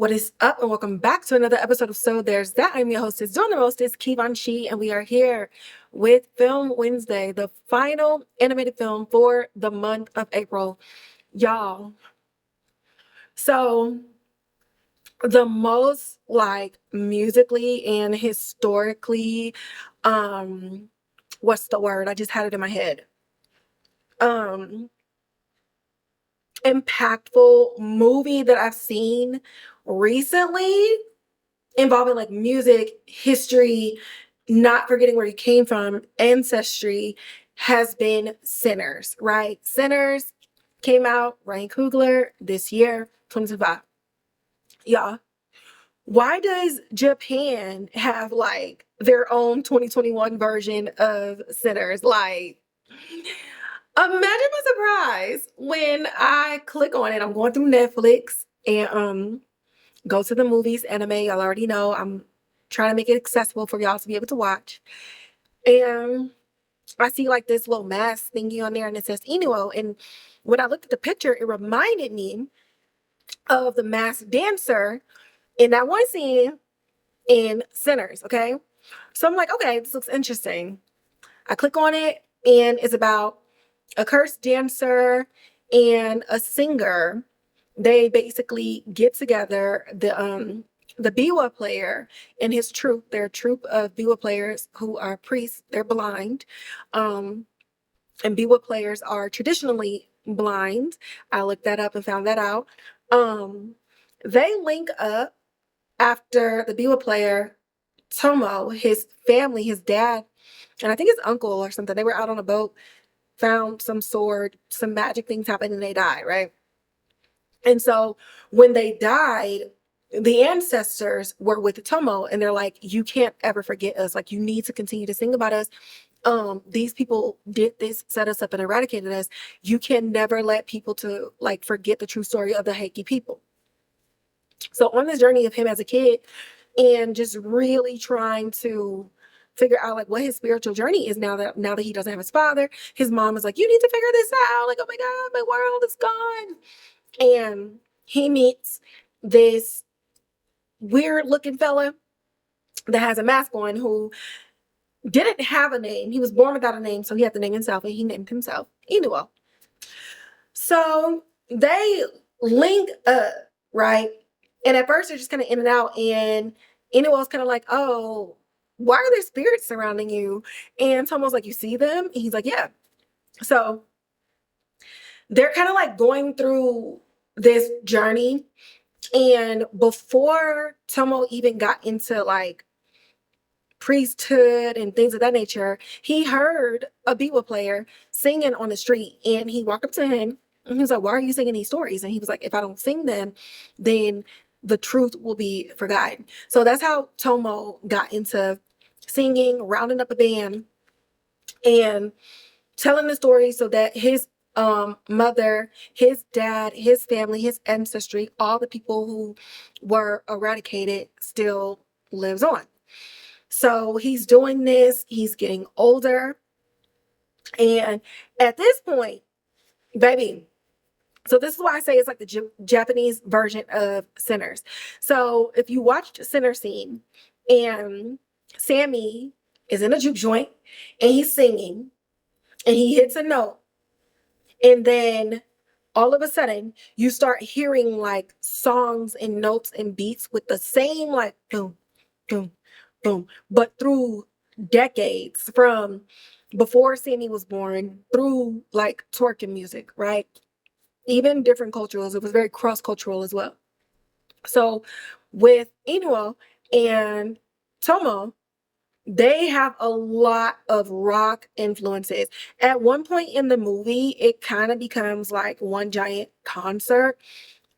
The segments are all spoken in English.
What is up, and welcome back to another episode of So There's That. I'm your hostess, doing the mostest, Kiyoshi, and we are here with Film Wednesday, the final animated film for the month of April. Y'all, so the most musically and historically, what's the word? I just had it in my head. Um, Impactful movie that I've seen recently involving music, history, not forgetting where you came from, ancestry, has been Sinners, right? Sinners came out, Ryan Coogler, this year, 2025. Y'all, why does Japan have their own 2021 version of Sinners? Imagine my surprise when I click on it. I'm going through Netflix and go to the movies, anime. Y'all already know I'm trying to make it accessible for y'all to be able to watch. And I see this little mask thingy on there and it says Inu-o. And when I looked at the picture, it reminded me of the masked dancer in that one scene in Sinners, okay? So I'm like, okay, this looks interesting. I click on it and it's about a cursed dancer and a singer. They basically get together, the biwa player and his troupe, their troupe of biwa players who are priests, they're blind. And biwa players are traditionally blind. I looked that up and found that out. They link up after the biwa player, Ôtomo, his family, his dad, and I think his uncle or something, they were out on a boat, found some sword, some magic things happened, and they die, right? And so when they died, the ancestors were with Ôtomo and they're like, you can't ever forget us. You need to continue to sing about us. These people did this, set us up and eradicated us. You can never let people to forget the true story of the Heike people. So on this journey of him as a kid and just really trying to figure out what his spiritual journey is now that he doesn't have his father, his mom is like, you need to figure this out. Oh my God, my world is gone. And he meets this weird looking fella that has a mask on who didn't have a name. He was born without a name, so he had to name himself, and he named himself Inu-o. So they link up, right? And at first they're just kind of in and out, and Inu-o's kind of like, oh, why are there spirits surrounding you? And Tomo's like, you see them? And he's like, yeah. So they're kind of going through this journey. And before Ôtomo even got into priesthood and things of that nature, he heard a biwa player singing on the street, and he walked up to him and he was like, why are you singing these stories? And he was like, if I don't sing them, then the truth will be forgotten. So that's how Ôtomo got into singing, rounding up a band and telling the story so that his mother, his dad, his family, his ancestry, all the people who were eradicated still lives on. So he's doing this, he's getting older. And at this point, baby, so this is why I say it's the Japanese version of Sinners. So if you watched Sinner Scene and Sammy is in a juke joint and he's singing and he hits a note, and then all of a sudden you start hearing songs and notes and beats with the same boom, boom, boom, but through decades from before Sammy was born through twerking music, right? Even different cultures. It was very cross-cultural as well. So with Inu-o and Ôtomo, they have a lot of rock influences. At one point in the movie, it kind of becomes one giant concert.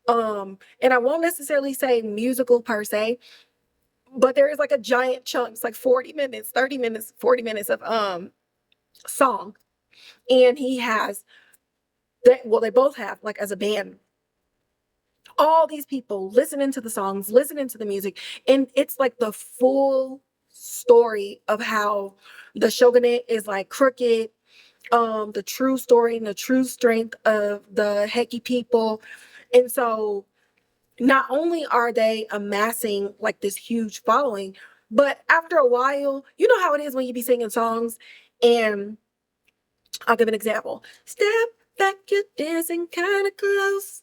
And I won't necessarily say musical per se, but there is a giant chunk. It's 40 minutes, 30 minutes, 40 minutes of song. And he has that, well, they both have as a band, all these people listening to the songs, listening to the music, and it's the full story of how the shogunate is crooked, the true story and the true strength of the Heike people. And so not only are they amassing like this huge following, but after a while, you know how it is when you be singing songs, and I'll give an example. Step back, you're dancing kind of close.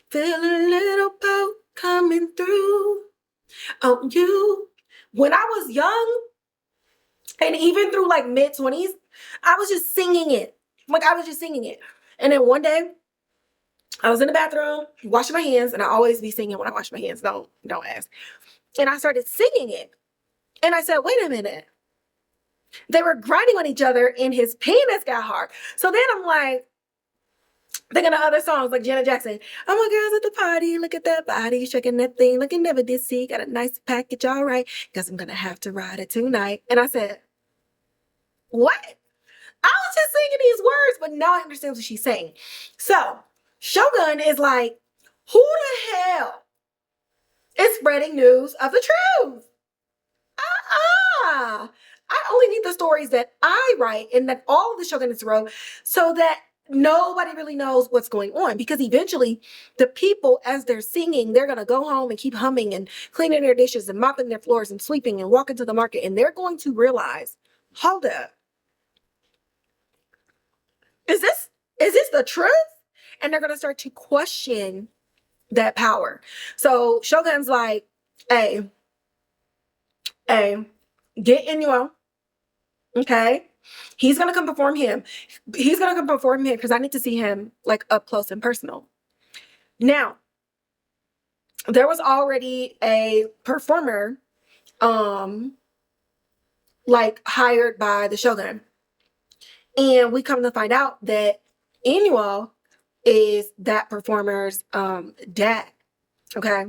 Feel a little poke coming through on you. When I was young, and even through like mid-20s, I was just singing it. Like I was just singing it. And then one day, I was in the bathroom washing my hands, and I always be singing when I wash my hands. Don't ask. And I started singing it. And I said, wait a minute. They were grinding on each other and his penis got hard. So then I'm like, thinking of other songs like Janet Jackson. Oh, my girls at the party. Look at that body. Shaking that thing like you never did see. Got a nice package, all right. Guess I'm going to have to ride it tonight. And I said, what? I was just singing these words, but now I understand what she's saying. So Shogun is like, who the hell is spreading news of the truth? I only need the stories that I write and that all of the Shogunates wrote, so that nobody really knows what's going on. Because eventually the people, as they're singing, they're going to go home and keep humming and cleaning their dishes and mopping their floors and sweeping and walking to the market. And they're going to realize, hold up, is this the truth? And they're going to start to question that power. So Shogun's like, hey, get Inu-o. Okay. He's going to come perform him. He's going to come perform him because I need to see him like up close and personal. Now, there was already a performer like hired by the Shogun. And we come to find out that Inu-o is that performer's dad. Okay.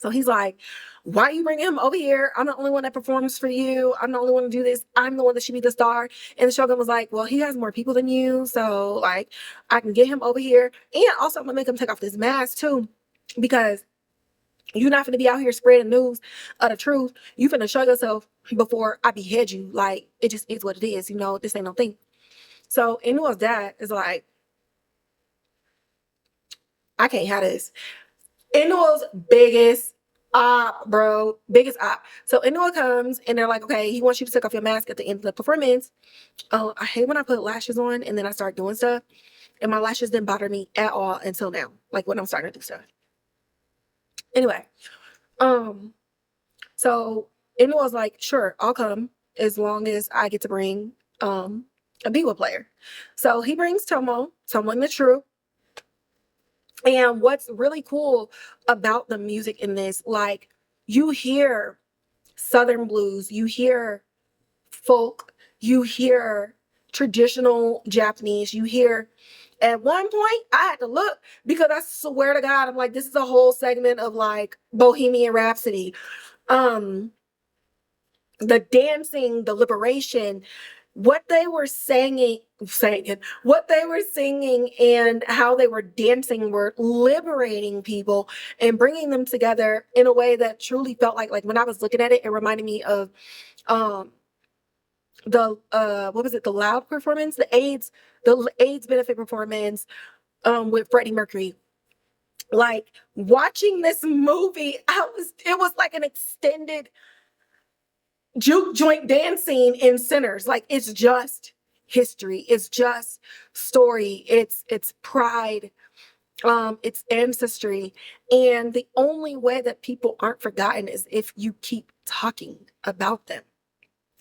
So he's like, why are you bringing him over here? I'm the only one that performs for you. I'm the only one to do this. I'm the one that should be the star. And the Shogun was like, well, he has more people than you. So like, I can get him over here. And also I'm gonna make him take off this mask too, because you're not gonna be out here spreading news of the truth. You finna show yourself before I behead you. Like, it just is what it is. You know, this ain't no thing. So Inu-oh's dad is like, I can't have this. Inu-oh's biggest biggest op. So Inu-oh comes and they're like, okay, he wants you to take off your mask at the end of the performance. Oh, I hate when I put lashes on and then I start doing stuff, and my lashes didn't bother me at all until now, like when I'm starting to do stuff. Anyway, so Inu-oh's like, sure, I'll come as long as I get to bring a biwa player. So he brings Ôtomo in the true. And what's really cool about the music in this, like, you hear Southern blues, you hear folk, you hear traditional Japanese, you hear, at one point, I had to look because I swear to God, I'm like, this is a whole segment of like Bohemian Rhapsody. The dancing, the liberation, what they were what they were singing and how they were dancing were liberating people and bringing them together in a way that truly felt like when I was looking at it, it reminded me of the what was it, the Loud performance, the AIDS benefit performance with Freddie Mercury. Like, watching this movie, it was like an extended juke joint dancing in Sinners. Like, it's just history, it's just story, it's pride, it's ancestry. And the only way that people aren't forgotten is if you keep talking about them,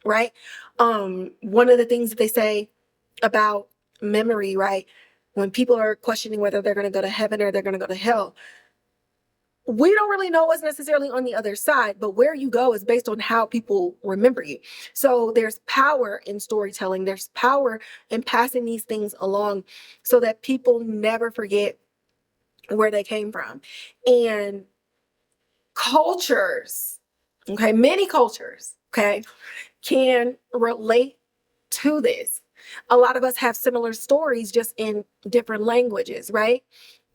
right? One of the things that they say about memory, right, when people are questioning whether they're going to go to heaven or they're going to go to hell, we don't really know what's necessarily on the other side, but where you go is based on how people remember you. So there's power in storytelling. There's power in passing these things along so that people never forget where they came from. And cultures, okay, many cultures, okay, can relate to this. A lot of us have similar stories, just in different languages, right?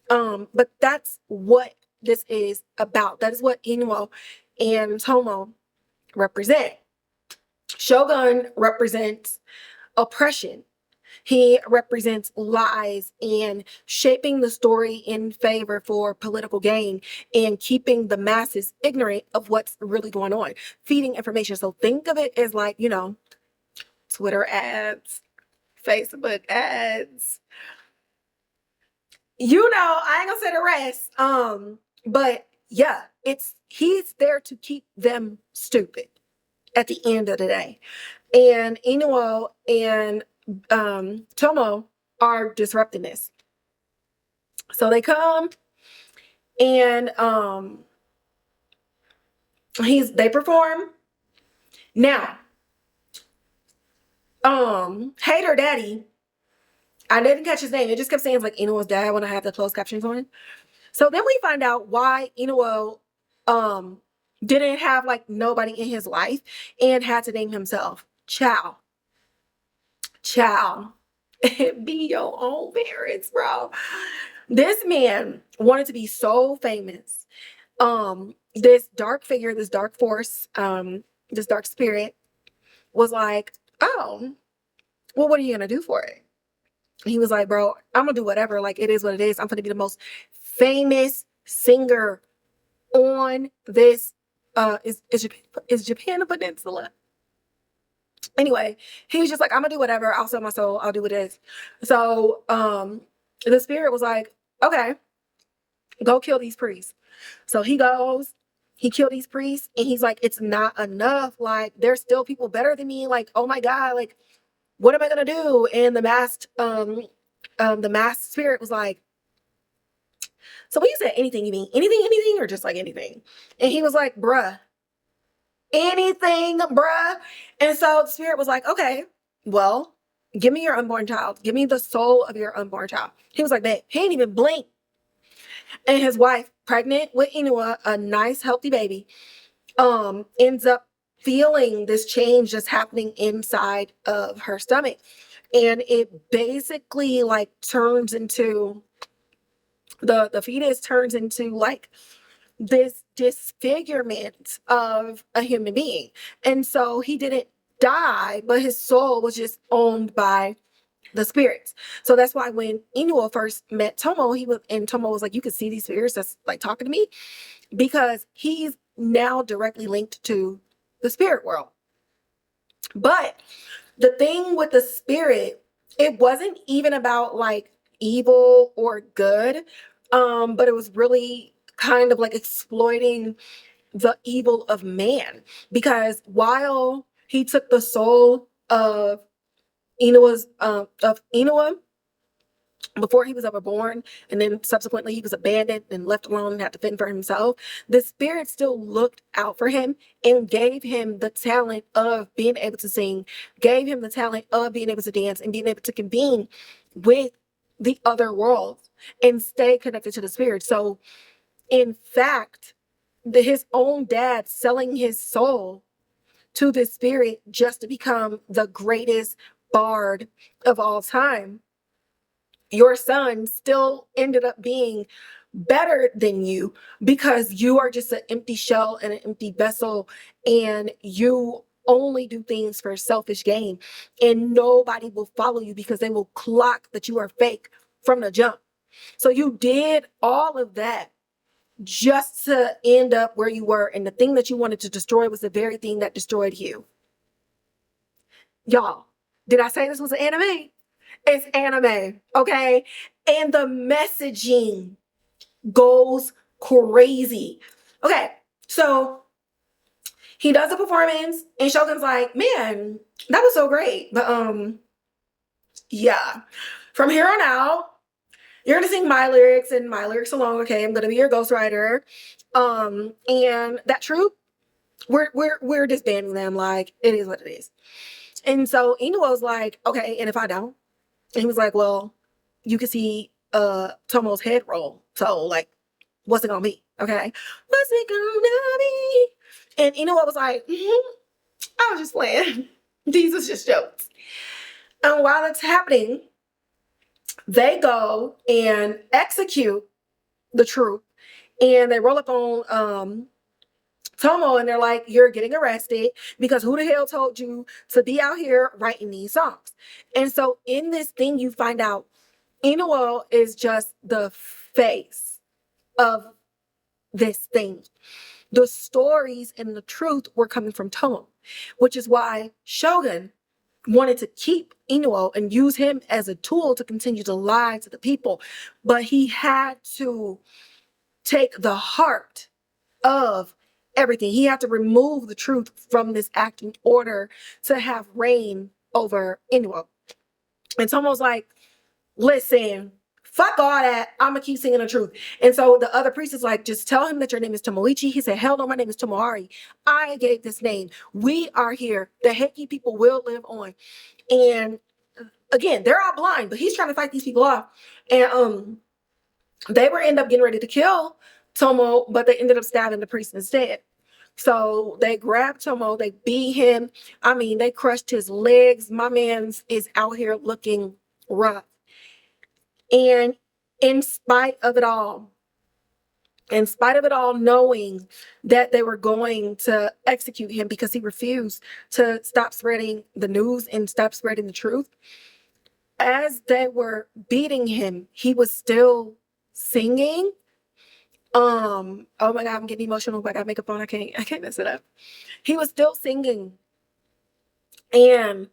But that's what this is about. That is what Inu-oh and Ôtomo represent. Shogun represents oppression. He represents lies and shaping the story in favor for political gain and keeping the masses ignorant of what's really going on, feeding information. So think of it as like, Twitter ads, Facebook ads. I ain't gonna say the rest. But yeah, he's there to keep them stupid at the end of the day. And Inu-oh and Ôtomo are disrupting this. So they come and they perform. Now, Hater Daddy, I didn't catch his name. It just kept saying it's like Inu-oh's dad when I have the closed captions on. So then we find out why Inu-oh didn't have like nobody in his life and had to name himself Chow. Be your own parents, bro. This man wanted to be so famous. This dark figure, this dark force, this dark spirit was like, oh, well, what are you gonna do for it? He was like, bro, I'm gonna do whatever. Like, it is what it is. I'm gonna be the most famous singer on this is Japan a peninsula? Anyway, he was just like, I'm gonna do whatever. I'll sell my soul. I'll do what it is. So the spirit was like, okay, go kill these priests. So he goes, he killed these priests, and he's like, it's not enough. Like, there's still people better than me. Like, oh my God, like, what am I gonna do? And the masked spirit was like, so when you said anything, you mean anything, or just like anything? And he was like, bruh, anything, bruh. And so the spirit was like, okay, well, give me your unborn child. Give me the soul of your unborn child. He was like, babe, he ain't even blink. And his wife, pregnant with Inu-oh, a nice, healthy baby, ends up feeling this change just happening inside of her stomach. And it basically like turns into, the fetus turns into like this disfigurement of a human being. And so he didn't die, but his soul was just owned by the spirits. So that's why when Inu-oh first met Ôtomo, Ôtomo was like, you could see these spirits that's like talking to me, because he's now directly linked to the spirit world. But the thing with the spirit, it wasn't even about like evil or good, but it was really kind of like exploiting the evil of man, because while he took the soul of Inu-oh before he was ever born, and then subsequently he was abandoned and left alone and had to fend for himself, the spirit still looked out for him and gave him the talent of being able to sing, gave him the talent of being able to dance and being able to convene with the other worlds and stay connected to the spirit. So in fact, his own dad selling his soul to the spirit just to become the greatest bard of all time, your son still ended up being better than you, because you are just an empty shell and an empty vessel, and you only do things for selfish gain, and nobody will follow you because they will clock that you are fake from the jump. So you did all of that just to end up where you were, and the thing that you wanted to destroy was the very thing that destroyed you. Y'all, did I say this was an anime? It's anime, okay? And the messaging goes crazy. Okay, so he does a performance, and Shogun's like, man, that was so great. But yeah, from here on out, you're gonna sing my lyrics and my lyrics alone, okay? I'm gonna be your ghostwriter. And that troupe, we're disbanding them. Like, it is what it is. And so Inu-oh's like, okay, and if I don't? And he was like, well, you can see Tomo's head roll. So like, what's it gonna be? Okay. What's it gonna be? And Inu-oh was like, I was just playing. These was just jokes. And while that's happening, they go and execute the troupe, and they roll up on Ôtomo, and they're like, you're getting arrested because who the hell told you to be out here writing these songs? And so in this thing, you find out Inu-oh is just the face of this thing. The stories and the truth were coming from Ôtomo, which is why Shogun wanted to keep Inu-oh and use him as a tool to continue to lie to the people. But he had to take the heart of everything. He had to remove the truth from this act in order to have reign over Inu-oh. And Tomo's like, listen, fuck all that. I'm gonna keep singing the truth. And so the other priest is like, just tell him that your name is Tomoichi. He said, hell no, my name is Tomohari. I gave this name. We are here. The Heike people will live on. And again, they're all blind, but he's trying to fight these people off. And they were end up getting ready to kill Ôtomo, but they ended up stabbing the priest instead. So they grabbed Ôtomo, they beat him. I mean, they crushed his legs. My man's is out here looking rough. And in spite of it all, knowing that they were going to execute him because he refused to stop spreading the news and stop spreading the truth, as they were beating him, he was still singing. Oh my God, I'm getting emotional, but I got makeup on. I can't mess it up. He was still singing. And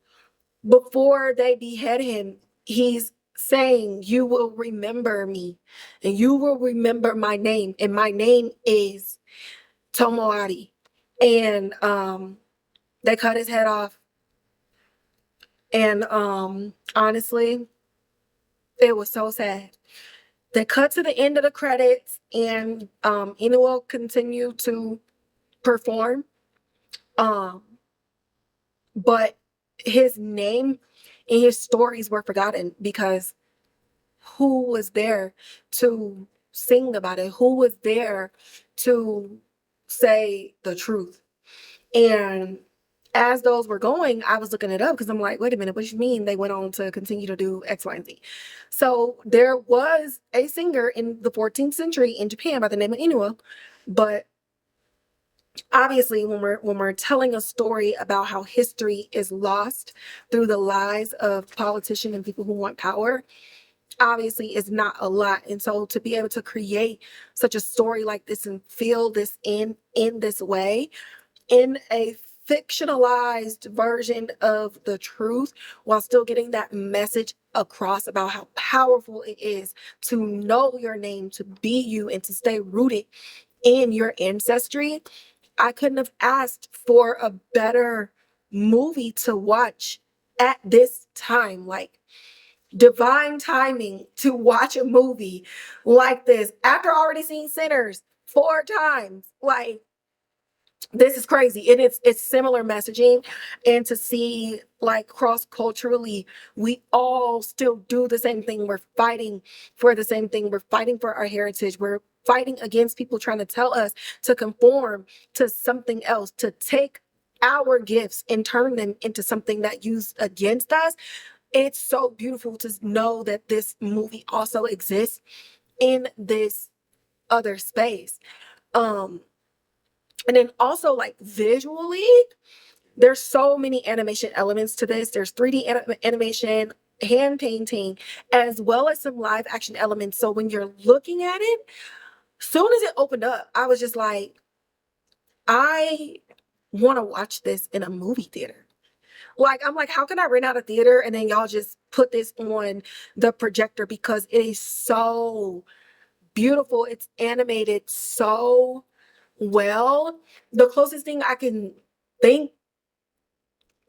before they behead him, he's saying, you will remember me and you will remember my name. And my name is Tomohari. And they cut his head off. And honestly, it was so sad. They cut to the end of the credits, and Inu-oh continued to perform. But his name and his stories were forgotten because who was there to sing about it? Who was there to say the truth? And as those were going, I was looking it up because I'm like, wait a minute, what do you mean they went on to continue to do X, Y, and Z? So there was a singer in the 14th century in Japan by the name of Inu-oh, but obviously when we're telling a story about how history is lost through the lies of politicians and people who want power, obviously is not a lot. And so to be able to create such a story like this and feel this in this way, in a fictionalized version of the truth, while still getting that message across about how powerful it is to know your name, to be you, and to stay rooted in your ancestry, I couldn't have asked for a better movie to watch at this time. Like, divine timing to watch a movie like this after already seeing Sinners 4 times. Like, this is crazy. And it's similar messaging, and to see like cross-culturally we all still do the same thing. We're fighting for the same thing. We're fighting for our heritage. We're fighting against people trying to tell us to conform to something else, to take our gifts and turn them into something that used against us. It's so beautiful to know that this movie also exists in this other space. And then also, like, visually, there's so many animation elements to this. There's 3D animation, hand painting, as well as some live action elements. So when you're looking at it, soon as it opened up, I was just like, I want to watch this in a movie theater. Like, I'm like, how can I rent out a theater and then y'all just put this on the projector? Because it is so beautiful. It's animated so well. The closest thing I can think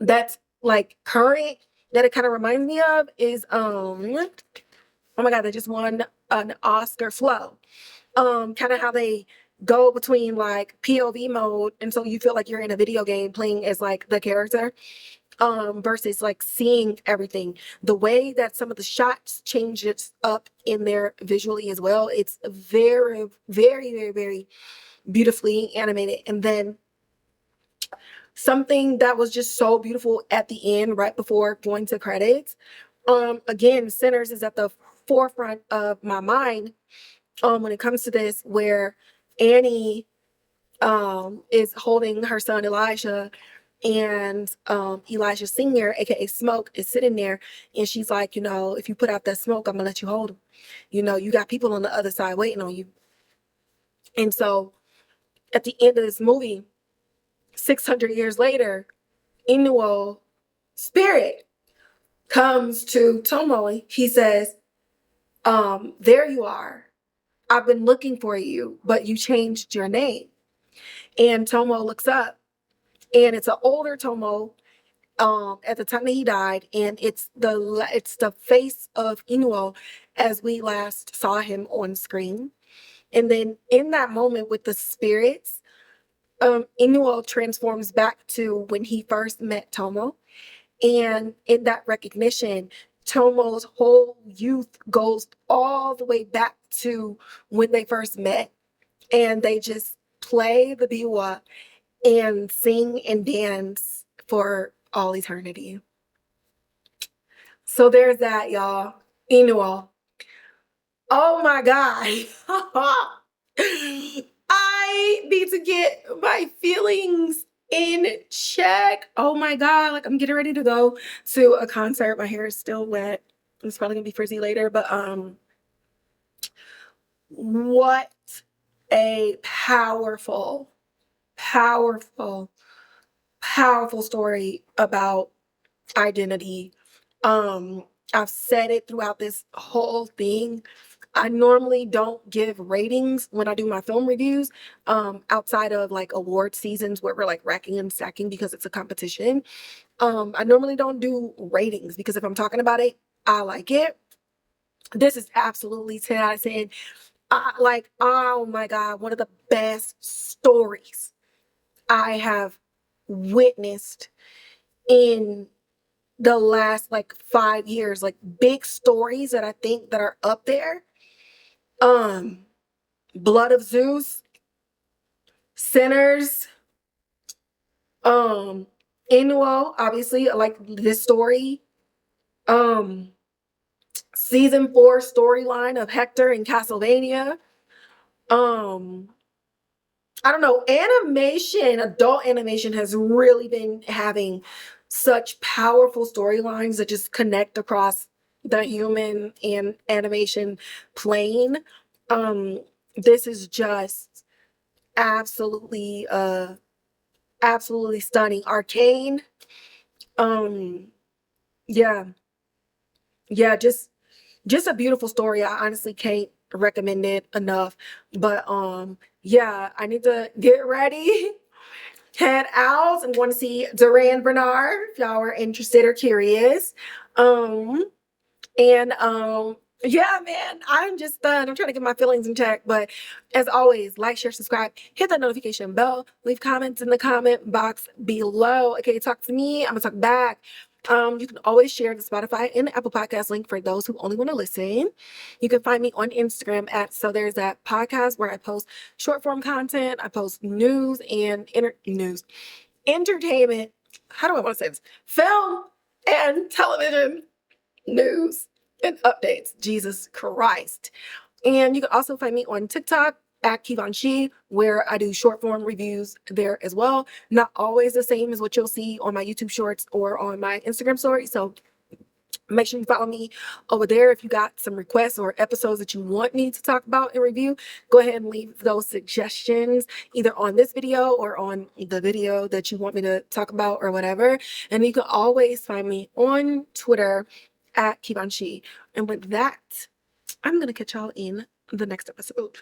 that's like current that it kind of reminds me of is oh my God, they just won an Oscar, Flow. Kind of how they go between like POV mode, and so you feel like you're in a video game playing as like the character, versus like seeing everything. The way that some of the shots change it up in there visually as well, it's very, very, very, very beautifully animated. And then something that was just so beautiful at the end, right before going to credits. Again, Sinners is at the forefront of my mind when it comes to this, where Annie is holding her son Elijah, and Elijah Sr., aka Smoke, is sitting there, and she's like, if you put out that smoke, I'm gonna let you hold him. You got people on the other side waiting on you. And so at the end of this movie, 600 years later, Inu-o spirit comes to Ôtomo. He says, there you are. I've been looking for you, but you changed your name. And Ôtomo looks up, and it's an older Ôtomo at the time that he died, and it's the face of Inu-o as we last saw him on screen. And then in that moment with the spirits, Inu-o transforms back to when he first met Ôtomo. And in that recognition, Tomo's whole youth goes all the way back to when they first met. And they just play the biwa and sing and dance for all eternity. So there's that, y'all. Inu-o. Oh my God. I need to get my feelings in check. Oh my God. Like, I'm getting ready to go to a concert. My hair is still wet. It's probably gonna be frizzy later, but what a powerful, powerful, powerful story about identity. I've said it throughout this whole thing. I normally don't give ratings when I do my film reviews, outside of like award seasons where we're like racking and stacking because it's a competition. I normally don't do ratings because if I'm talking about it, I like it. This is absolutely 10 out of 10. Like, oh my God, one of the best stories I have witnessed in the last like 5 years, like big stories that I think that are up there. Blood of Zeus, Sinners, Inu-o, obviously, I like this story. Season 4 storyline of Hector and Castlevania. I don't know, animation, adult animation has really been having such powerful storylines that just connect across the human and animation plane. This is just absolutely absolutely stunning. Arcane. Yeah. Yeah, just a beautiful story. I honestly can't recommend it enough. But yeah, I need to get ready. Head out. I'm going to see Duran Bernard if y'all are interested or curious. And yeah, man, I'm just done. I'm trying to get my feelings in check. But as always, like, share, subscribe, hit that notification bell, leave comments in the comment box below. Okay, talk to me. I'm gonna talk back. You can always share the Spotify and the Apple Podcast link for those who only want to listen. You can find me on Instagram at So There's That Podcast, where I post short form content. I post news and entertainment. How do I want to say this? Film and television news and updates. Jesus Christ. And you can also find me on TikTok at Kiyoshi, where I do short form reviews there as well. Not always the same as what you'll see on my YouTube shorts or on my Instagram story. So make sure you follow me over there. If you got some requests or episodes that you want me to talk about and review, go ahead and leave those suggestions either on this video or on the video that you want me to talk about or whatever. And you can always find me on Twitter at Kiyoshi. And with that, I'm going to catch y'all in the next episode.